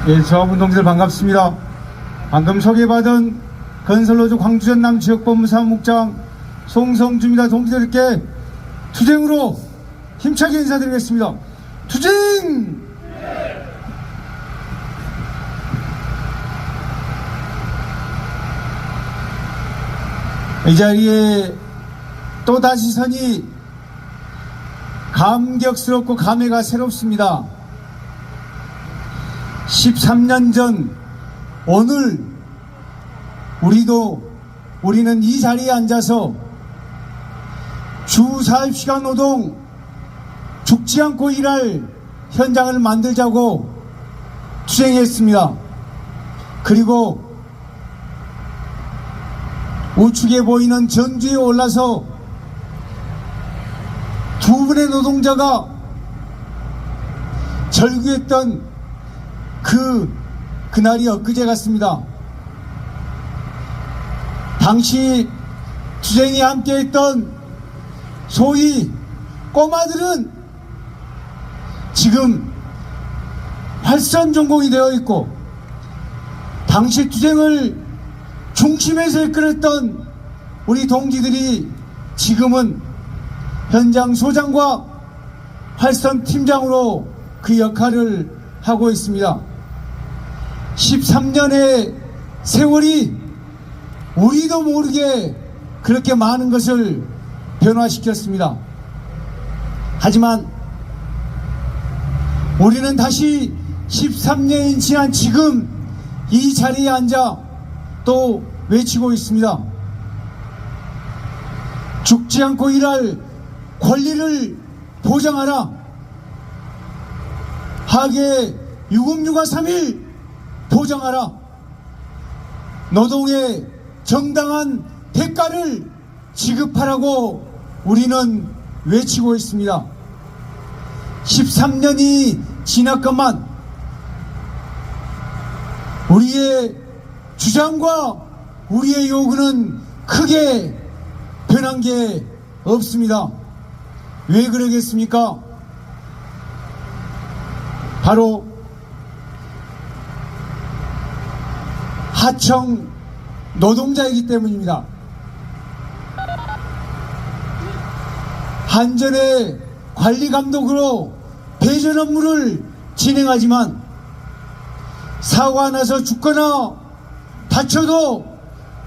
예, 조합운동들 반갑습니다. 방금 소개받은 건설노조 광주전남 지역본부사무국장 송성주입니다. 동지들께 투쟁으로 힘차게 인사드리겠습니다. 투쟁! 이 자리에 또다시 서니 감격스럽고 감회가 새롭습니다. 13년 전 오늘 우리는 이 자리에 앉아서 주 40시간 노동 죽지 않고 일할 현장을 만들자고 투쟁했습니다. 그리고 우측에 보이는 전주에 올라서 두 분의 노동자가 절규했던 그날이 엊그제 같습니다. 당시 투쟁에 함께했던 소위 꼬마들은 지금 활선 전공이 되어 있고, 당시 투쟁을 중심에서 이끌었던 우리 동지들이 지금은 현장 소장과 활선 팀장으로 그 역할을 하고 있습니다. 13년의 세월이 우리도 모르게 그렇게 많은 것을 변화시켰습니다. 하지만 우리는 다시 13년이 지난 지금 이 자리에 앉아 또 외치고 있습니다. 죽지 않고 일할 권리를 보장하라. 하계 유급휴가 3일 보장하라. 노동의 정당한 대가를 지급하라고 우리는 외치고 있습니다. 13년이 지났건만 우리의 주장과 우리의 요구는 크게 변한 게 없습니다. 왜 그러겠습니까? 바로 하청 노동자이기 때문입니다. 한전의 관리 감독으로 배전 업무를 진행하지만 사고가 나서 죽거나 다쳐도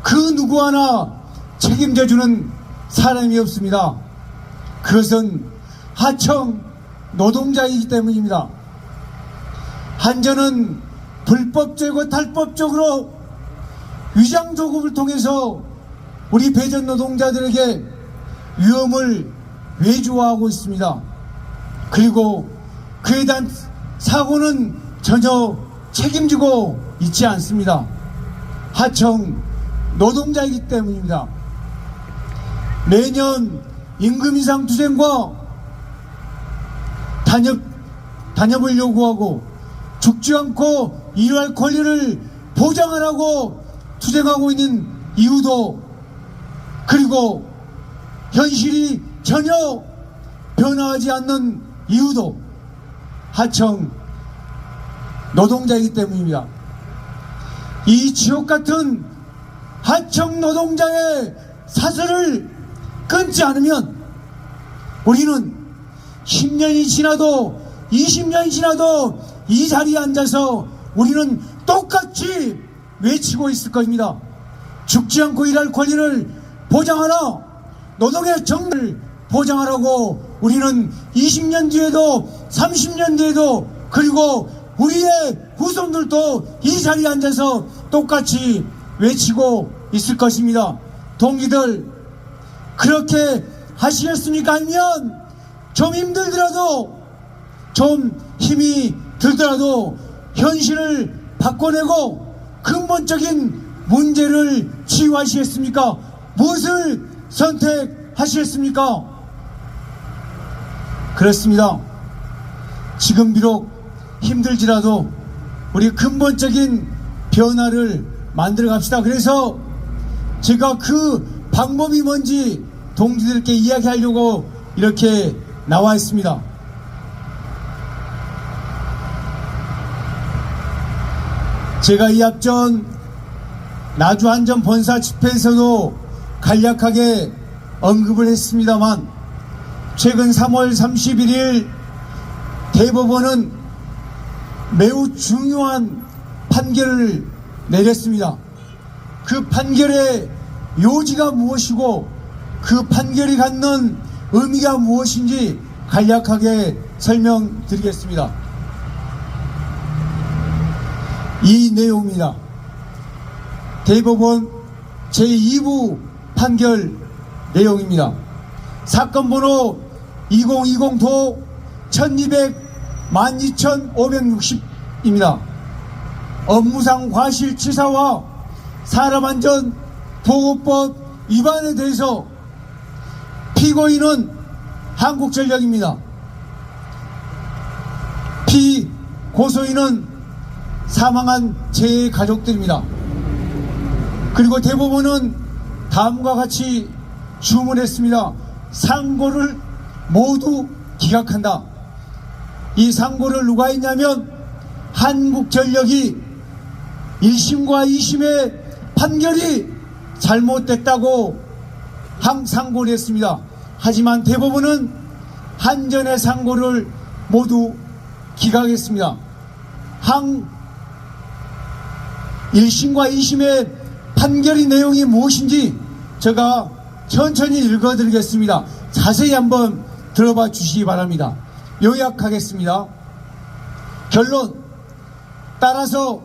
그 누구 하나 책임져주는 사람이 없습니다. 그것은 하청 노동자이기 때문입니다. 한전은 불법적이고 탈법적으로 위장 조급을 통해서 우리 배전 노동자들에게 위험을 외주화하고 있습니다. 그리고 그에 대한 사고는 전혀 책임지고 있지 않습니다. 하청 노동자이기 때문입니다. 매년 임금 인상 투쟁과 단협을 요구하고 죽지 않고 일할 권리를 보장하라고 투쟁하고 있는 이유도, 그리고 현실이 전혀 변화하지 않는 이유도 하청 노동자이기 때문입니다. 이 지옥같은 하청 노동자의 사슬을 끊지 않으면 우리는 10년이 지나도 20년이 지나도 이 자리에 앉아서 우리는 똑같이 외치고 있을 것입니다. 죽지 않고 일할 권리를 보장하라. 노동의 정의를 보장하라고 우리는 20년 뒤에도 30년 뒤에도, 그리고 우리의 후손들도 이 자리에 앉아서 똑같이 외치고 있을 것입니다. 동지들, 그렇게 하시겠습니까? 아니면 좀 힘들더라도, 좀 힘이 들더라도 현실을 바꿔내고 근본적인 문제를 치유하시겠습니까? 무엇을 선택하시겠습니까? 그렇습니다. 지금 비록 힘들지라도 우리 근본적인 변화를 만들어 갑시다. 그래서 제가 그 방법이 뭔지 동지들께 이야기하려고 이렇게 나와 있습니다. 제가 이 앞전 나주안전본사 집회에서도 간략하게 언급을 했습니다만, 최근 3월 31일 대법원은 매우 중요한 판결을 내렸습니다. 그 판결의 요지가 무엇이고 그 판결이 갖는 의미가 무엇인지 간략하게 설명드리겠습니다. 이 내용입니다. 대법원 제2부 판결 내용입니다. 사건 번호 2020도 1200-12560입니다. 업무상 과실치사와 산업안전보호법 위반에 대해서 피고인은 한국전력입니다. 피고소인은 사망한 재해 가족들입니다. 그리고 대법원은 다음과 같이 주문했습니다. 상고를 모두 기각한다. 이 상고를 누가 했냐면 한국전력이 1심과 2심의 판결이 잘못됐다고 상고를 했습니다. 하지만 대법원은 한전의 상고를 모두 기각했습니다. 1심과 2심의 판결의 내용이 무엇인지 제가 천천히 읽어드리겠습니다. 자세히 한번 들어봐 주시기 바랍니다. 요약하겠습니다. 결론, 따라서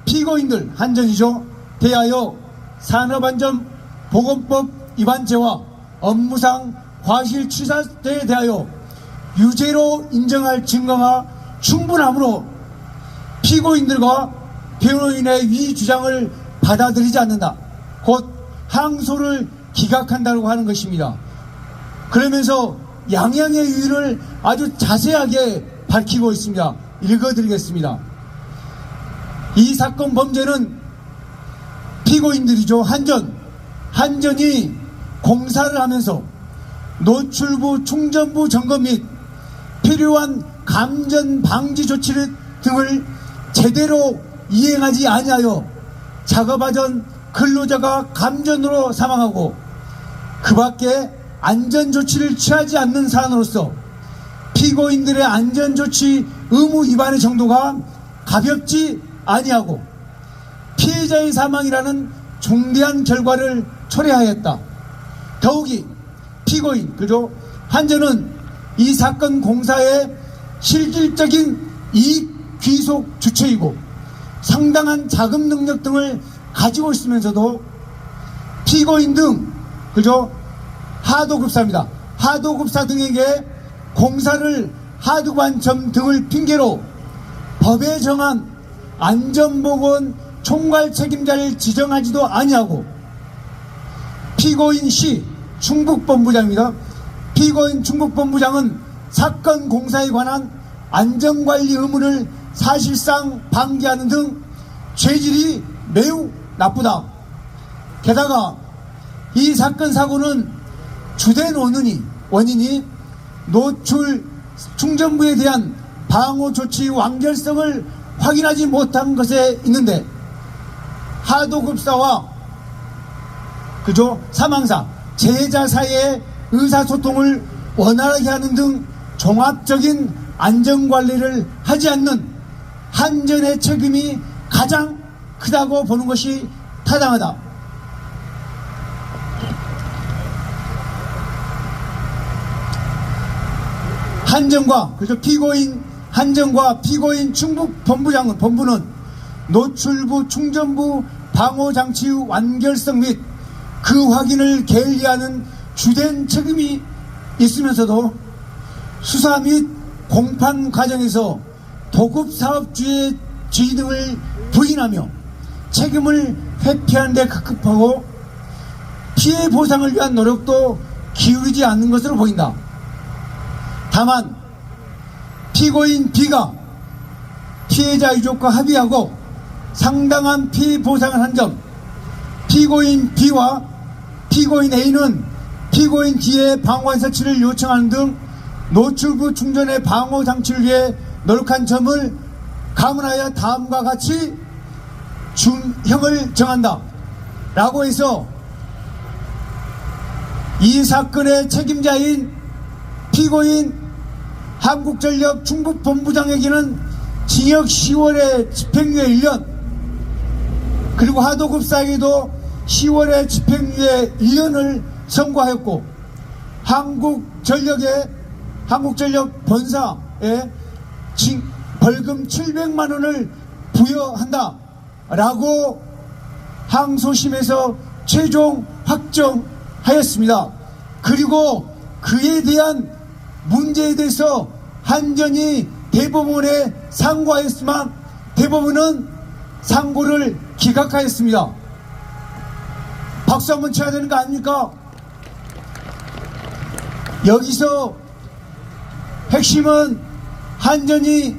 피고인들 한전이죠. 대하여 산업안전보건법 위반죄와 업무상 과실치사죄에 대하여 유죄로 인정할 증거가 충분하므로 피고인들과 변호인의 위 주장을 받아들이지 않는다. 곧 항소를 기각한다고 하는 것입니다. 그러면서 양양의 이유를 아주 자세하게 밝히고 있습니다. 읽어드리겠습니다. 이 사건 범죄는 피고인들이죠. 한전이 공사를 하면서 노출부, 충전부 점검 및 필요한 감전 방지 조치를 등을 제대로 이행하지 아니하여 작업하던 근로자가 감전으로 사망하고 그 밖에 안전조치를 취하지 않는 사안으로서 피고인들의 안전조치 의무 위반의 정도가 가볍지 아니하고 피해자의 사망이라는 중대한 결과를 초래하였다. 더욱이 피고인, 그죠? 한전은 이 사건 공사의 실질적인 이익 귀속 주체이고 상당한 자금 능력 등을 가지고 있으면서도 피고인 등, 그죠? 하도급사입니다. 하도급사 등에게 공사를 하도한 점 등을 핑계로 법에 정한 안전보건 총괄 책임자를 지정하지도 아니하고 피고인 시 충북본부장입니다. 피고인 충북본부장은 사건 공사에 관한 안전관리 의무를 사실상 방기하는 등 죄질이 매우 나쁘다. 게다가 이 사건 사고는 주된 원인이 노출 충전부에 대한 방호 조치 완결성을 확인하지 못한 것에 있는데 하도급사와 그죠? 사망사, 재해자 사이의 의사소통을 원활하게 하는 등 종합적인 안전관리를 하지 않는 한전의 책임이 가장 크다고 보는 것이 타당하다. 한전과 피고인 충북본부는 노출부 충전부 방호장치 완결성 및 그 확인을 계리하는 주된 책임이 있으면서도 수사 및 공판 과정에서 도급사업주의 지위 등을 부인하며 책임을 회피하는 데 급급하고 피해 보상을 위한 노력도 기울이지 않는 것으로 보인다. 다만 피고인 B가 피해자 유족과 합의하고 상당한 피해 보상을 한 점, 피고인 B와 피고인 A는 피고인 D의 방호환 설치를 요청하는 등 노출부 충전의 방호 장치를 위해 노력한 점을 감안하여 다음과 같이 형을 정한다 라고 해서 이 사건의 책임자인 피고인 한국전력 충북본부장에게는 징역 10월에 집행유예 1년, 그리고 하도급사에게도 10월에 집행유예 1년을 선고하였고, 한국전력 본사에 벌금 700만 원을 부여한다 라고 항소심에서 최종 확정하였습니다. 그리고 그에 대한 문제에 대해서 한전이 대법원에 상고하였지만 대법원은 상고를 기각하였습니다. 박수 한번 쳐야 되는 거 아닙니까? 여기서 핵심은 한전이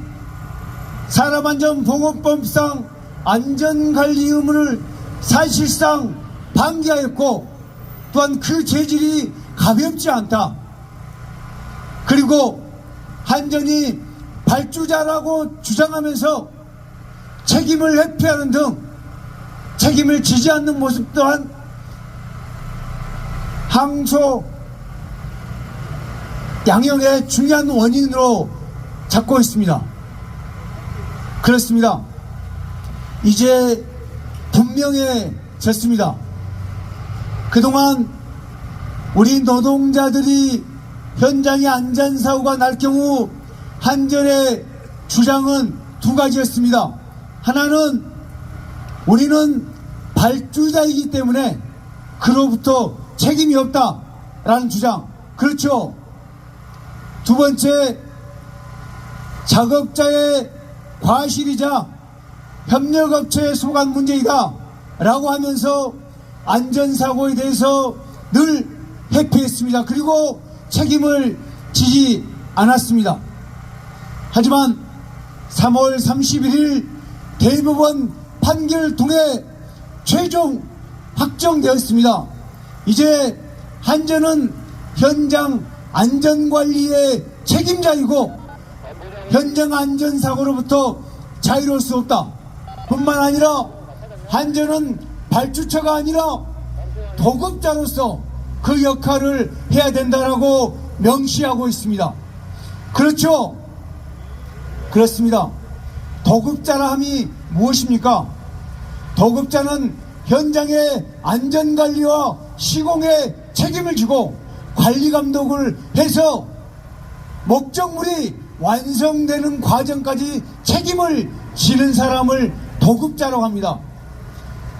산업안전보건법상 안전관리 의무를 사실상 방기하였고, 또한 그 죄질이 가볍지 않다. 그리고 한전이 발주자라고 주장하면서 책임을 회피하는 등 책임을 지지 않는 모습 또한 항소 양형의 중요한 원인으로 잡고 있습니다. 그렇습니다. 이제 분명해졌습니다. 그동안 우리 노동자들이 현장에 안전사고가 날 경우 한전의 주장은 두 가지였습니다. 하나는 우리는 발주자이기 때문에 그로부터 책임이 없다라는 주장. 그렇죠. 두 번째, 작업자의 과실이자 협력업체에 속한 문제이다 라고 하면서 안전사고에 대해서 늘 회피했습니다. 그리고 책임을 지지 않았습니다. 하지만 3월 31일 대법원 판결을 통해 최종 확정되었습니다. 이제 한전은 현장 안전관리의 책임자이고 현장 안전사고로부터 자유로울 수 없다. 뿐만 아니라 한전은 발주처가 아니라 도급자로서 그 역할을 해야 된다라고 명시하고 있습니다. 그렇죠? 그렇습니다. 도급자라 함이 무엇입니까? 도급자는 현장의 안전관리와 시공에 책임을 지고 관리감독을 해서 목적물이 완성되는 과정까지 책임을 지는 사람을 도급자라고 합니다.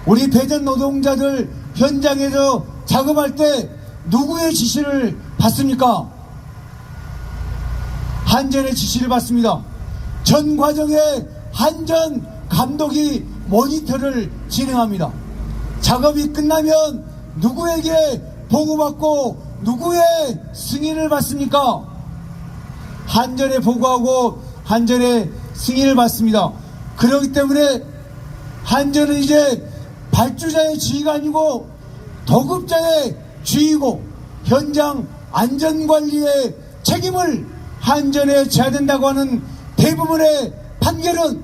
우리 배전 노동자들 현장에서 작업할 때 누구의 지시를 받습니까? 한전의 지시를 받습니다. 전 과정에 한전 감독이 모니터를 진행합니다. 작업이 끝나면 누구에게 보고받고 누구의 승인을 받습니까? 한전에 보고하고 한전의 승인을 받습니다. 그렇기 때문에 한전은 이제 발주자의 지휘가 아니고 도급자의 지휘고 현장 안전관리의 책임을 한전에 져야 된다고 하는 대부분의 판결은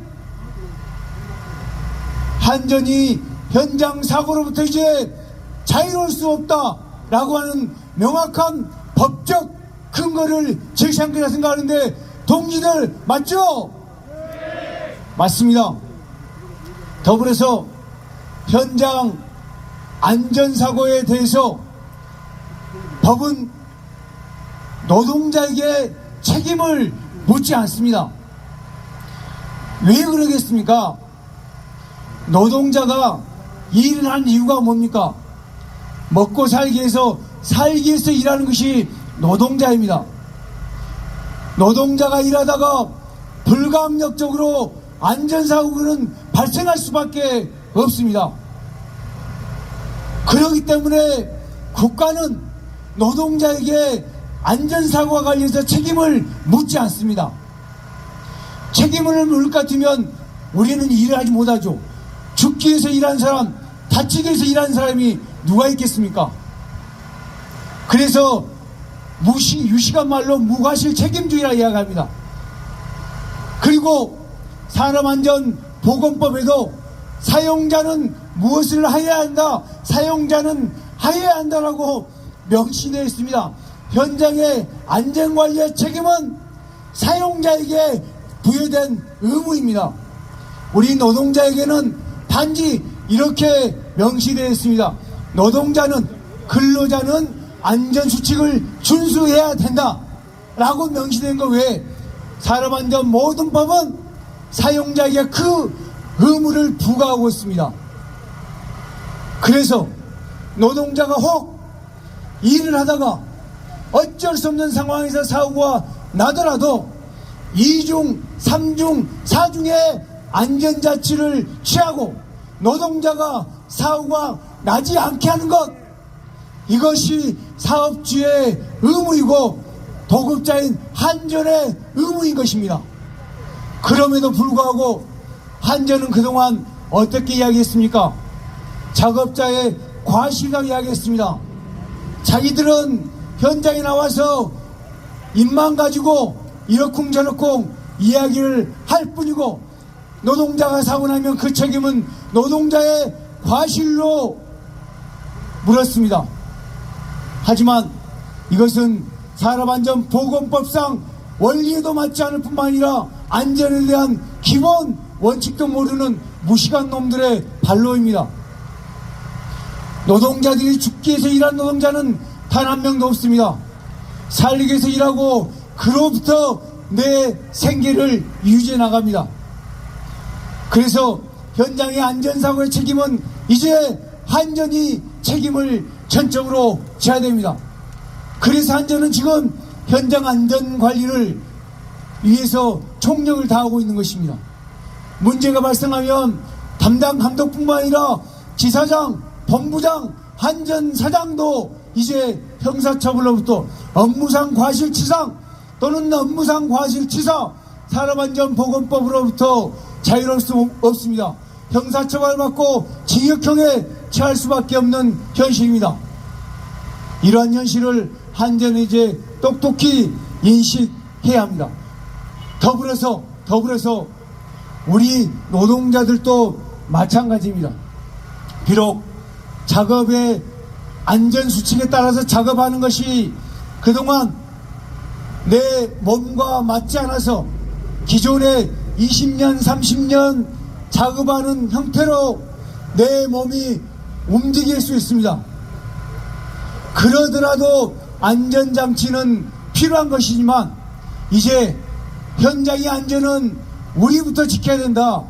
한전이 현장 사고로부터 이제 자유로울 수 없다라고 하는 명확한 법적 근거를 제시한 거라 생각하는데 동지들 맞죠? 네. 맞습니다. 더불어서 현장 안전사고에 대해서 법은 노동자에게 책임을 묻지 않습니다. 왜 그러겠습니까? 노동자가 일을 하는 이유가 뭡니까? 먹고 살기 위해서 일하는 것이 노동자입니다. 노동자가 일하다가 불가항력적으로 안전사고는 발생할 수밖에 없습니다. 그렇기 때문에 국가는 노동자에게 안전사고와 관련해서 책임을 묻지 않습니다. 책임을 물 것 같으면 우리는 일을 하지 못하죠. 죽기 위해서 일하는 사람, 다치기 위해서 일하는 사람이 누가 있겠습니까? 그래서 유식한 말로 무과실 책임주의라 이야기합니다. 그리고 산업안전보건법에도 사용자는 무엇을 해야 한다, 사용자는 해야 한다라고 명시되어 있습니다. 현장의 안전관리의 책임은 사용자에게 부여된 의무입니다. 우리 노동자에게는 단지 이렇게 명시되어 있습니다. 노동자는, 근로자는 안전수칙을 준수해야 된다 라고 명시된 것 외에 산업안전 모든 법은 사용자에게 그 의무를 부과하고 있습니다. 그래서 노동자가 혹 일을 하다가 어쩔 수 없는 상황에서 사고가 나더라도 2중, 3중, 4중의 안전자치를 취하고 노동자가 사고가 나지 않게 하는 것, 이것이 사업주의 의무이고 도급자인 한전의 의무인 것입니다. 그럼에도 불구하고 한전은 그동안 어떻게 이야기했습니까? 작업자의 과실이라고 이야기했습니다. 자기들은 현장에 나와서 입만 가지고 이러쿵저러쿵 이야기를 할 뿐이고 노동자가 사고 나면 그 책임은 노동자의 과실로 물었습니다. 하지만 이것은 산업안전보건법상 원리에도 맞지 않을 뿐만 아니라 안전에 대한 기본 원칙도 모르는 무식한 놈들의 반로입니다. 노동자들이 죽기 위해서 일한 노동자는 단 한 명도 없습니다. 살리기 위해서 일하고 그로부터 내 생계를 유지해 나갑니다. 그래서 현장의 안전사고의 책임은 이제 한전이 책임을 전적으로 져야 됩니다. 그래서 한전은 지금 현장 안전관리를 위해서 총력을 다하고 있는 것입니다. 문제가 발생하면 담당 감독뿐만 아니라 지사장, 본부장, 한전 사장도 이제 형사처벌로부터 업무상 과실치상 또는 업무상 과실치사 산업안전보건법으로부터 자유로울 수 없습니다. 형사처벌 받고 징역형에 처할 수밖에 없는 현실입니다. 이러한 현실을 한전은 이제 똑똑히 인식해야 합니다. 더불어서 우리 노동자들도 마찬가지입니다. 비록 작업의 안전수칙에 따라서 작업하는 것이 그동안 내 몸과 맞지 않아서 기존의 20년, 30년 작업하는 형태로 내 몸이 움직일 수 있습니다. 그러더라도 안전장치는 필요한 것이지만 이제 현장의 안전은 우리부터 지켜야 된다.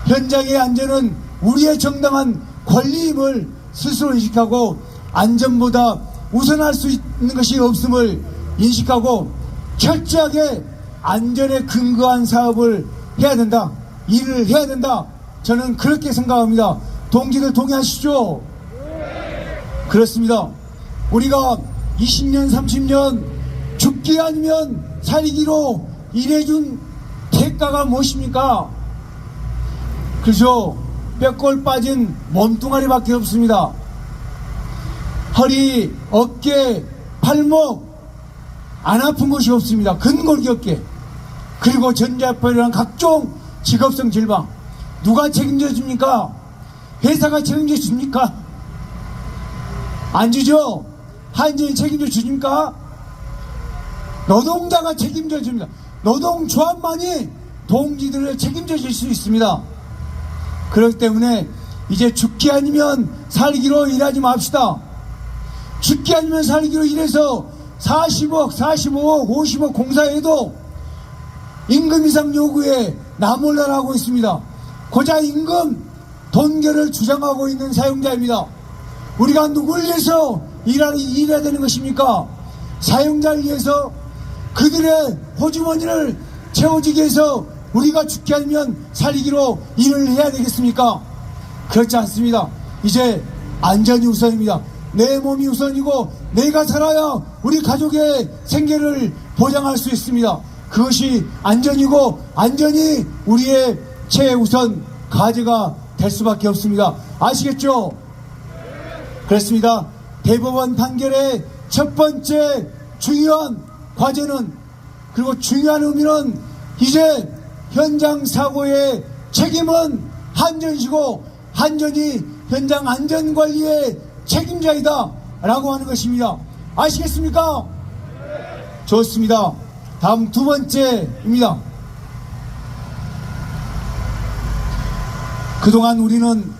현장의 안전은 우리의 정당한 권리임을 스스로 인식하고 안전보다 우선할 수 있는 것이 없음을 인식하고 철저하게 안전에 근거한 사업을 해야 된다. 일을 해야 된다. 저는 그렇게 생각합니다. 동지들 동의하시죠? 그렇습니다. 우리가 20년, 30년 죽기 아니면 살기로 일해준 대가가 무엇입니까? 그죠? 뼈골 빠진 몸뚱아리밖에 없습니다. 허리, 어깨, 팔목 안 아픈 것이 없습니다. 근골기 없게. 그리고 전자파이랑 각종 직업성 질병 누가 책임져 줍니까? 회사가 책임져 줍니까? 안 주죠? 한전이 책임져 주십니까? 노동자가 책임져 줍니다. 노동조합만이 동지들을 책임져 줄 수 있습니다. 그렇기 때문에 이제 죽기 아니면 살기로 일하지 맙시다. 죽기 아니면 살기로 일해서 40억, 45억, 50억 공사해도 임금 이상 요구에 나몰라라고 있습니다. 고자 임금 돈결을 주장하고 있는 사용자입니다. 우리가 누굴 위해서 일해야 되는 것입니까? 사용자를 위해서 그들의 호주머니를 채워주기 위해서 우리가 죽게 하면 살리기로 일을 해야 되겠습니까? 그렇지 않습니다. 이제 안전이 우선입니다. 내 몸이 우선이고 내가 살아야 우리 가족의 생계를 보장할 수 있습니다. 그것이 안전이고 안전이 우리의 최우선 과제가 될 수밖에 없습니다. 아시겠죠? 그렇습니다. 대법원 판결의 첫 번째 중요한 과제는 그리고 중요한 의미는 이제 현장 사고의 책임은 한전이시고 한전이 현장 안전관리의 책임자이다 라고 하는 것입니다. 아시겠습니까? 좋습니다. 다음 두 번째입니다. 그동안 우리는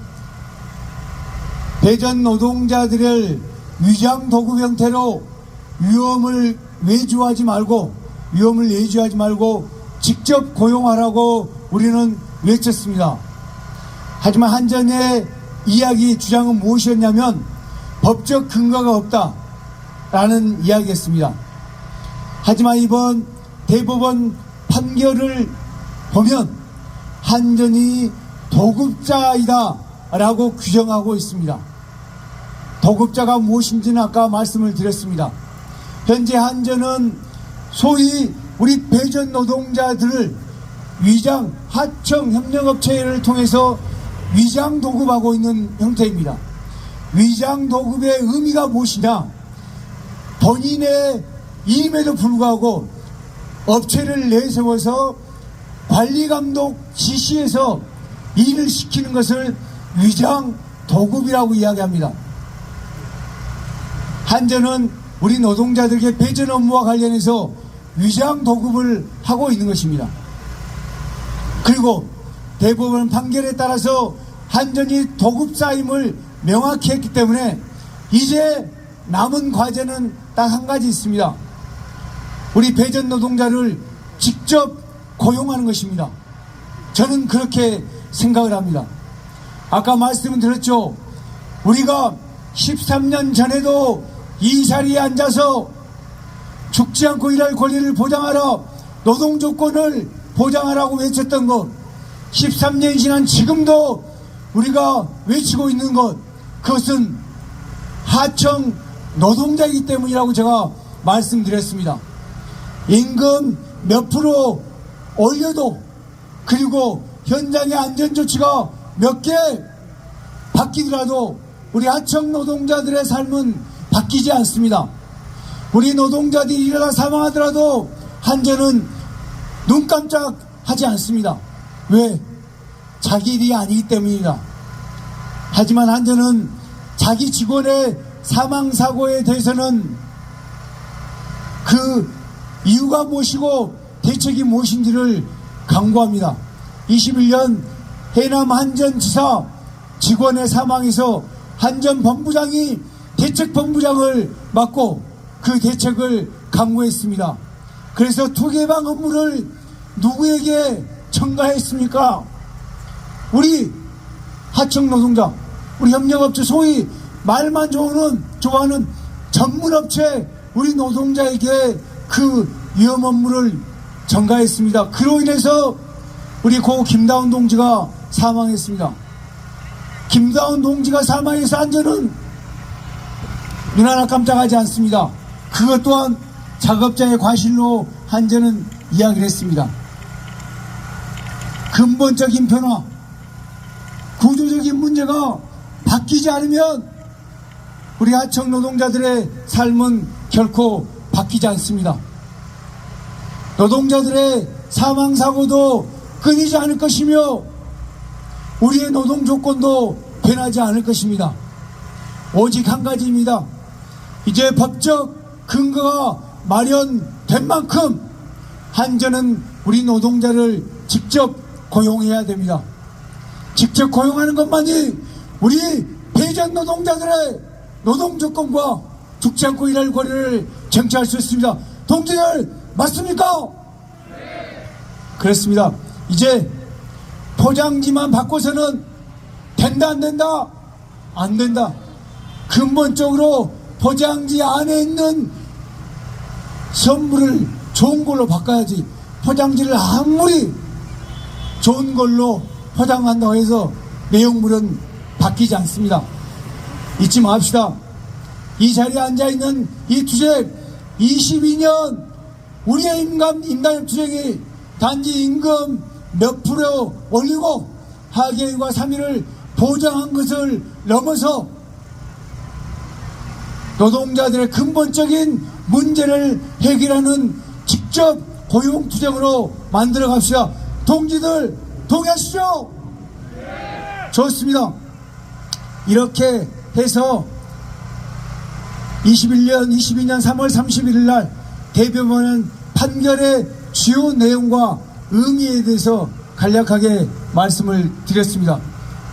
대전 노동자들을 위장 도구 형태로 위험을 외주하지 말고 직접 고용하라고 우리는 외쳤습니다. 하지만 한전의 이야기 주장은 무엇이었냐면 법적 근거가 없다라는 이야기였습니다. 하지만 이번 대법원 판결을 보면 한전이 도급자이다 라고 규정하고 있습니다. 도급자가 무엇인지는 아까 말씀을 드렸습니다. 현재 한전은 소위 우리 배전 노동자들을 위장 하청 협력업체를 통해서 위장 도급하고 있는 형태입니다. 위장 도급의 의미가 무엇이냐? 본인의 임에도 불구하고 업체를 내세워서 관리감독 지시에서 일을 시키는 것을 위장 도급이라고 이야기합니다. 한전은 우리 노동자들에게 배전 업무와 관련해서 위장 도급을 하고 있는 것입니다. 그리고 대법원 판결에 따라서 한전이 도급사임을 명확히 했기 때문에 이제 남은 과제는 딱 한 가지 있습니다. 우리 배전 노동자를 직접 고용하는 것입니다. 저는 그렇게 생각을 합니다. 아까 말씀을 드렸죠. 우리가 13년 전에도 이 자리에 앉아서 죽지 않고 일할 권리를 보장하라, 노동 조건을 보장하라고 외쳤던 것, 13년이 지난 지금도 우리가 외치고 있는 것, 그것은 하청 노동자이기 때문이라고 제가 말씀드렸습니다. 임금 몇 프로 올려도, 그리고 현장의 안전조치가 몇 개 바뀌더라도 우리 하청 노동자들의 삶은 바뀌지 않습니다. 우리 노동자들이 일하다 사망하더라도 한전은 눈 깜짝하지 않습니다. 왜? 자기 일이 아니기 때문입니다. 하지만 한전은 자기 직원의 사망사고에 대해서는 그 이유가 무엇이고 대책이 무엇인지를 강구합니다. 21년 해남 한전지사 직원의 사망에서 한전본부장이 대책본부장을 맡고 그 대책을 강구했습니다. 그래서 투개방 업무를 누구에게 전가했습니까? 우리 하청 노동자, 우리 협력업체, 소위 말만 좋아하는 전문업체 우리 노동자에게 그 위험 업무를 전가했습니다. 그로 인해서 우리 고 김다운 동지가 사망했습니다. 김다운 동지가 사망해서 한전은 눈 하나 깜짝하지 않습니다. 그것 또한 작업자의 과실로 한전은 이야기를 했습니다. 근본적인 변화, 구조적인 문제가 바뀌지 않으면 우리 하청 노동자들의 삶은 결코 바뀌지 않습니다. 노동자들의 사망사고도 끊이지 않을 것이며 우리의 노동 조건도 변하지 않을 것입니다. 오직 한 가지입니다. 이제 법적 근거가 마련된 만큼 한전은 우리 노동자를 직접 고용해야 됩니다. 직접 고용하는 것만이 우리 배전 노동자들의 노동 조건과 죽지 않고 일할 권리를 쟁취할 수 있습니다. 동지들 맞습니까? 네. 그렇습니다. 이제 포장지만 바꿔서는 된다 안 된다? 안 된다. 근본적으로 포장지 안에 있는 선물을 좋은 걸로 바꿔야지. 포장지를 아무리 좋은 걸로 포장한다고 해서 내용물은 바뀌지 않습니다. 잊지 맙시다. 이 자리에 앉아있는 이 투쟁 22년 우리의 임금 투쟁이 단지 임금 몇 프로 올리고 하계일과 3일을 보장한 것을 넘어서 노동자들의 근본적인 문제를 해결하는 직접 고용투쟁으로 만들어 갑시다. 동지들 동의하시죠? 좋습니다. 이렇게 해서 22년 3월 31일 날 대법원은 판결의 주요 내용과 의미에 대해서 간략하게 말씀을 드렸습니다.